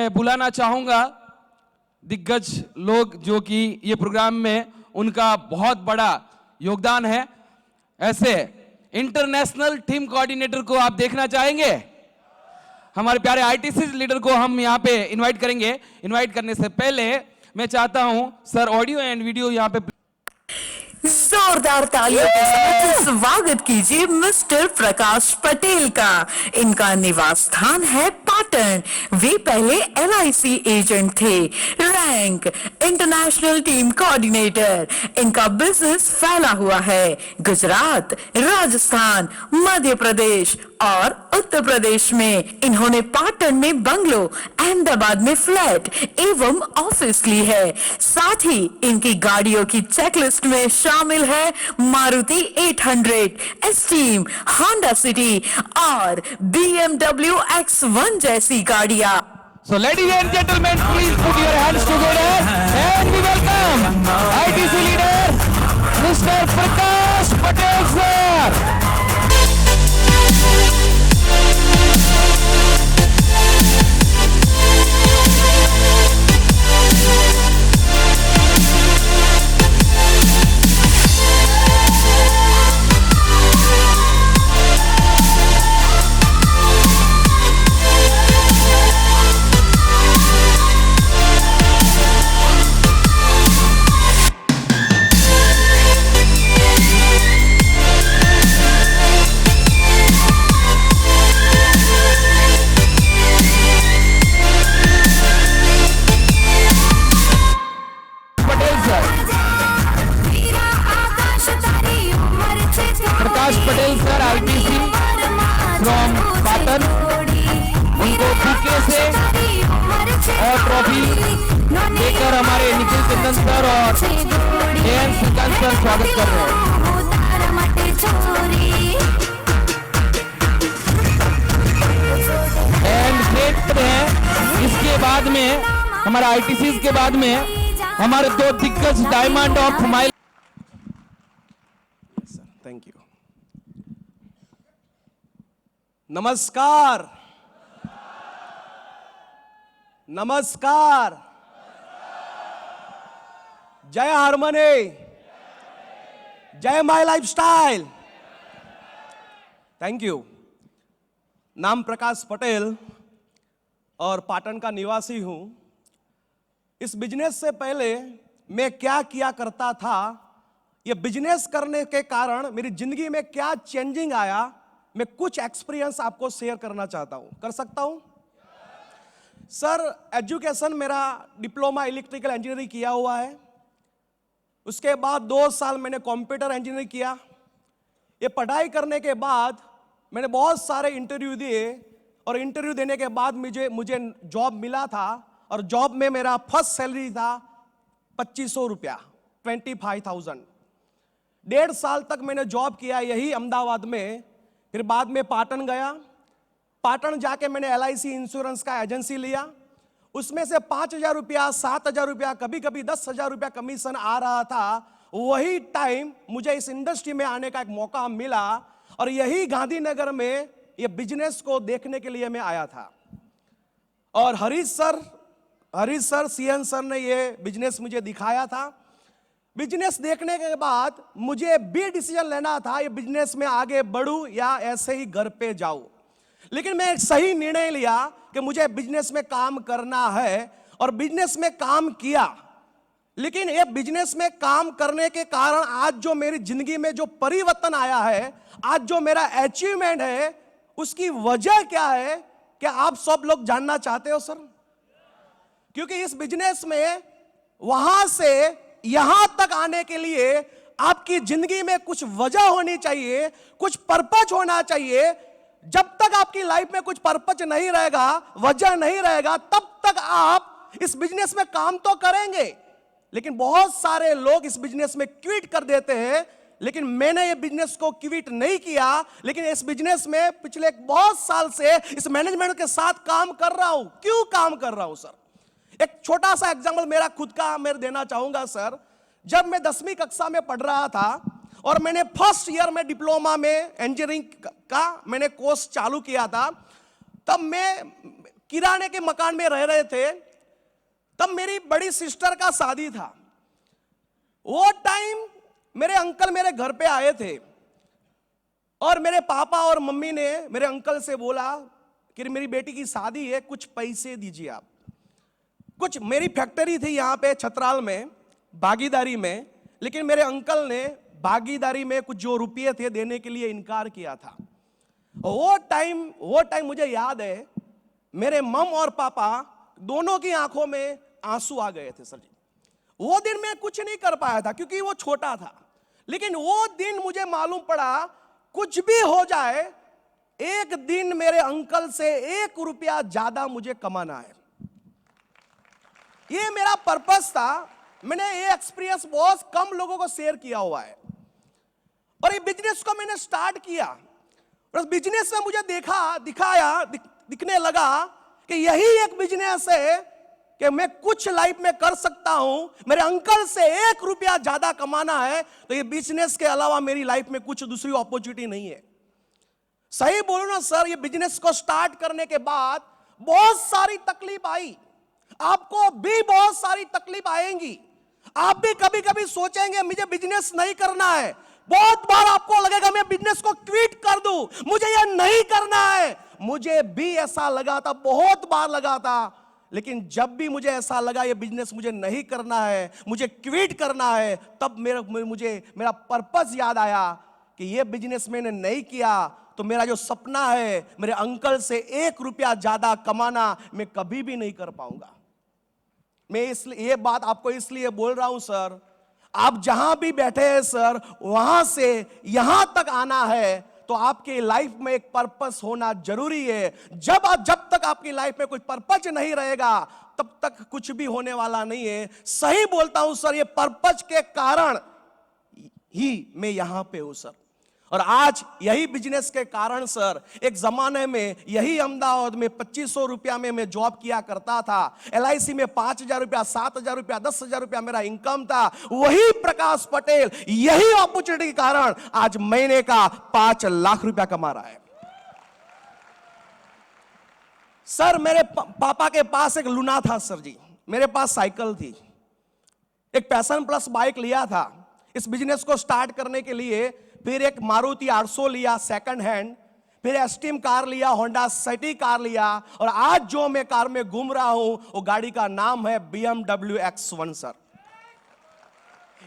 मैं बुलाना चाहूंगा दिग्गज लोग जो कि ये प्रोग्राम में उनका बहुत बड़ा योगदान है। ऐसे इंटरनेशनल टीम कोऑर्डिनेटर को आप देखना चाहेंगे? हमारे प्यारे आईटीसी लीडर को हम यहाँ पे इनवाइट करेंगे। इनवाइट करने से पहले मैं चाहता हूं सर ऑडियो एंड वीडियो यहाँ पे जोरदार तालियों के साथ स्वागत कीजिए मिस्टर प्रकाश पटेल का। इनका निवास स्थान है पाटन। वे पहले LIC एजेंट थे, रैंक इंटरनेशनल टीम कोऑर्डिनेटर। इनका बिजनेस फैला हुआ है गुजरात, राजस्थान, मध्य प्रदेश और उत्तर प्रदेश में। इन्होंने पाटन में बंगलो, अहमदाबाद में फ्लैट एवं ऑफिस ली है। साथ ही इनकी गाड़ियों की चेकलिस्ट में शामिल है मारुति 800, एस्टीम, होंडा सिटी और BMW X1 जैसी गाड़ियां। So ladies and gentlemen, please put your hands together and we welcome ITC leader Mr. Prakash Patel sir. Prakash Patel sir ITC from Patan, उनको बुके से और ट्रॉफी देकर हमारे निखिल चंदन सर और AM श्रीकांत सर स्वागत कर रहे हैं। एंड देखते हैं इसके बाद में हमारा ITC के बाद में हमारे दो दिग्गज diamond of mile. Thank you. नमस्कार, नमस्कार, जय हारमनी, जय माय लाइफस्टाइल। Thank you. नाम प्रकाश पटेल और पाटन का निवासी हूं। इस बिजनेस से पहले मैं क्या किया करता था, ये बिजनेस करने के कारण मेरी जिंदगी में क्या चेंजिंग आया, मैं कुछ एक्सपीरियंस आपको शेयर करना चाहता हूं। कर सकता हूं? सर, एजुकेशन मेरा डिप्लोमा इलेक्ट्रिकल इंजीनियरिंग किया हुआ है। उसके बाद 2 साल मैंने कंप्यूटर इंजीनियरिंग किया। ये पढ़ाई करने के बाद मैंने बहुत सारे इंटरव्यू दिए और इंटरव्यू देने के बाद मुझे जॉब मिला था और जॉब में मेरा फर्स्ट सैलरी था 2500 रुपया, 25,000। 1.5 साल तक मैंने जॉब किया यही अहमदाबाद में। फिर बाद में पाटन गया। पाटन जाके मैंने LIC इंश्योरेंस का एजेंसी लिया। उसमें से 5,000 रुपया, 7,000 रुपया, कभी कभी 10,000 रुपया कमीशन आ रहा था। वही टाइम मुझे इस इंडस्ट्री में आने का एक मौका मिला और यही गांधीनगर में ये बिजनेस को देखने के लिए मैं आया था। और हरीश सर CN सर ने ये बिजनेस मुझे दिखाया था। बिजनेस देखने के बाद मुझे भी डिसीजन लेना था, ये बिजनेस में आगे बढ़ूं या ऐसे ही घर पे जाऊं। लेकिन मैं एक सही निर्णय लिया कि मुझे बिजनेस में काम करना है और बिजनेस में काम किया। लेकिन ये बिजनेस में काम करने के कारण आज जो मेरी जिंदगी में जो परिवर्तन आया है, आज जो मेरा अचीवमेंट है, उसकी वजह क्या है, क्या आप सब लोग जानना चाहते हो सर? क्योंकि इस बिजनेस में वहां से यहां तक आने के लिए आपकी जिंदगी में कुछ वजह होनी चाहिए, कुछ पर्पज होना चाहिए। जब तक आपकी लाइफ में कुछ पर्पज नहीं रहेगा, वजह नहीं रहेगा, तब तक आप इस बिजनेस में काम तो करेंगे। लेकिन बहुत सारे लोग इस बिजनेस में क्विट कर देते हैं। लेकिन मैंने ये बिजनेस को क्विट नहीं किया। लेकिन इस बिजनेस में पिछले बहुत साल से इस मैनेजमेंट के साथ काम कर रहा हूं। क्यों काम कर रहा हूं सर? एक छोटा सा एग्जांपल मेरा खुद का मैं देना चाहूंगा सर। जब मैं 10वीं कक्षा में पढ़ रहा था और मैंने फर्स्ट ईयर में डिप्लोमा में इंजीनियरिंग का मैंने कोर्स चालू किया था, तब मैं किराने के मकान में रह रहे थे, तब मेरी बड़ी सिस्टर का शादी था। वो टाइम मेरे अंकल मेरे घर पे आए थे और मेरे पापा और मम्मी ने मेरे अंकल से बोला कि मेरी बेटी की शादी है, कुछ पैसे दीजिए आप। कुछ मेरी फैक्ट्री थी यहाँ पे छतराल में भागीदारी में, लेकिन मेरे अंकल ने भागीदारी में कुछ जो रुपये थे देने के लिए इनकार किया था। वो टाइम मुझे याद है, मेरे मम और पापा दोनों की आंखों में आंसू आ गए थे सर जी। वो दिन मैं कुछ नहीं कर पाया था क्योंकि वो छोटा था, लेकिन वो दिन मुझे मालूम पड़ा कुछ भी हो जाए, एक दिन मेरे अंकल से 1 रुपया ज्यादा मुझे कमाना है। ये मेरा पर्पस था। मैंने ये एक्सपीरियंस बहुत कम लोगों को शेयर किया हुआ है और ये बिजनेस को मैंने स्टार्ट किया और उस बिजनेस में मुझे दिखने लगा कि यही एक बिजनेस है कि मैं कुछ लाइफ में कर सकता हूं। मेरे अंकल से 1 रुपया ज्यादा कमाना है तो ये बिजनेस के अलावा मेरी लाइफ में कुछ दूसरी अपॉर्चुनिटी नहीं है। सही बोलूं ना सर, ये बिजनेस को स्टार्ट करने के बाद बहुत सारी तकलीफ आई, आपको भी बहुत सारी तकलीफ आएंगी। आप भी कभी कभी सोचेंगे मुझे बिजनेस नहीं करना है, बहुत बार आपको लगेगा मैं बिजनेस को क्विट कर दूं, मुझे यह नहीं करना है। मुझे भी ऐसा लगा था, बहुत बार लगा था, लेकिन जब भी मुझे ऐसा लगा ये बिजनेस मुझे नहीं करना है, मुझे क्विट करना है, तब मेरा पर्पस याद आया कि ये बिजनेस मैंने नहीं किया तो मेरा जो सपना है मेरे अंकल से 1 रुपया ज्यादा कमाना मैं कभी भी नहीं कर पाऊंगा। मैं इसलिए ये बात आपको इसलिए बोल रहा हूं सर, आप जहां भी बैठे हैं सर, वहां से यहां तक आना है तो आपके लाइफ में एक पर्पस होना जरूरी है। जब तक आपकी लाइफ में कोई पर्पस नहीं रहेगा तब तक कुछ भी होने वाला नहीं है। सही बोलता हूं सर, ये पर्पस के कारण ही मैं यहां पे हूं सर। और आज यही बिजनेस के कारण सर, एक जमाने में यही अहमदाबाद में 2500 रुपया में मैं जॉब किया करता था, LIC में 5000 रुपया, 7000 रुपया, 10,000 रुपया मेरा इनकम था। वही प्रकाश पटेल यही अपॉर्चुनिटी के कारण आज महीने का 5 लाख रुपया कमा रहा है। सर मेरे पापा के पास एक लूना था सर जी, मेरे पास साइकिल थी, एक पैशन प्लस बाइक लिया था इस बिजनेस को स्टार्ट करने के लिए। फिर एक मारुति 800 लिया सेकंड हैंड, फिर एस्टीम कार लिया, होंडा सिटी कार लिया, और आज जो मैं कार में घूम रहा हूं वो गाड़ी का नाम है BMW X1 सर।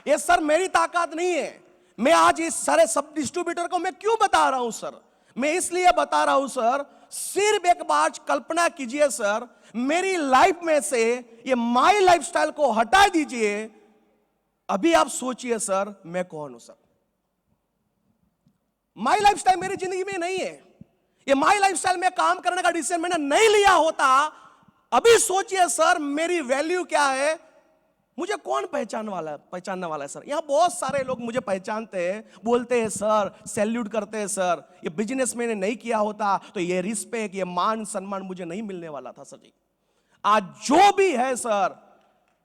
ये सर मेरी ताकत नहीं है। मैं आज इस सारे सब डिस्ट्रीब्यूटर को मैं क्यों बता रहा हूं सर, मैं इसलिए बता रहा हूं सर, सिर्फ एक बार कल्पना कीजिए सर, मेरी लाइफ में से ये माई लाइफस्टाइल को हटा दीजिए। अभी आप सोचिए सर मैं कौन हूं सर। माई लाइफस्टाइल मेरी जिंदगी में नहीं है। ये माई लाइफस्टाइल में काम करने का डिसीजन मैंने नहीं लिया होता, अभी सोचिए सर मेरी वैल्यू क्या है, मुझे कौन पहचानने वाला है सर। यहां बहुत सारे लोग मुझे पहचानते हैं, बोलते हैं सर, सैल्यूट करते हैं सर। ये बिजनेस मैंने नहीं किया होता तो ये रिस्पेक्ट, ये मान सम्मान मुझे नहीं मिलने वाला था सर जी। आज जो भी है सर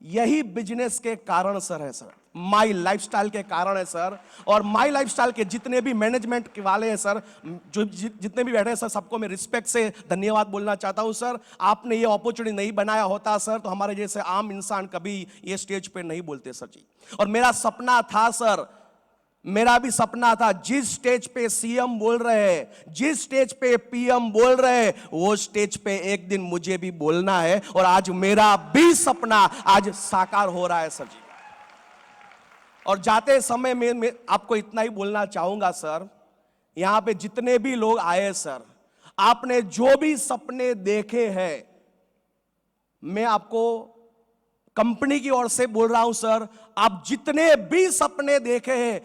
यही बिजनेस के कारण सर है सर, माई लाइफस्टाइल के कारण है सर। और माई लाइफस्टाइल के जितने भी मैनेजमेंट के वाले हैं सर, जो जितने भी बैठे हैं सर, सबको मैं रिस्पेक्ट से धन्यवाद बोलना चाहता हूं सर। आपने ये अपॉर्चुनिटी नहीं बनाया होता सर तो हमारे जैसे आम इंसान कभी ये स्टेज पे नहीं बोलते सर जी। और मेरा सपना था सर, मेरा भी सपना था, जिस स्टेज पे सीएम बोल रहे हैं, जिस स्टेज पे पीएम बोल रहे हैं, वो स्टेज पे एक दिन मुझे भी बोलना है। और आज मेरा भी सपना आज साकार हो रहा है सर जी। और जाते समय मैं आपको इतना ही बोलना चाहूंगा सर, यहां पे जितने भी लोग आए सर, आपने जो भी सपने देखे हैं, मैं आपको कंपनी की ओर से बोल रहा हूं सर, आप जितने भी सपने देखे हैं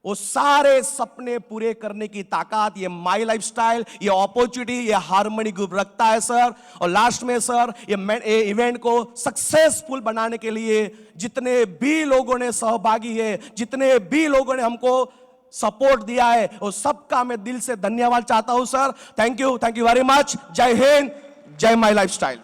वो सारे सपने पूरे करने की ताकत ये माई लाइफस्टाइल, ये अपॉर्चुनिटी, ये हार्मनी ग्रुप रखता है सर। और लास्ट में सर ये इवेंट को सक्सेसफुल बनाने के लिए जितने भी लोगों ने सहभागी है, जितने भी लोगों ने हमको सपोर्ट दिया है, वो सबका मैं दिल से धन्यवाद चाहता हूं sir. Thank you very much. जय हिंद, जय माई लाइफस्टाइल।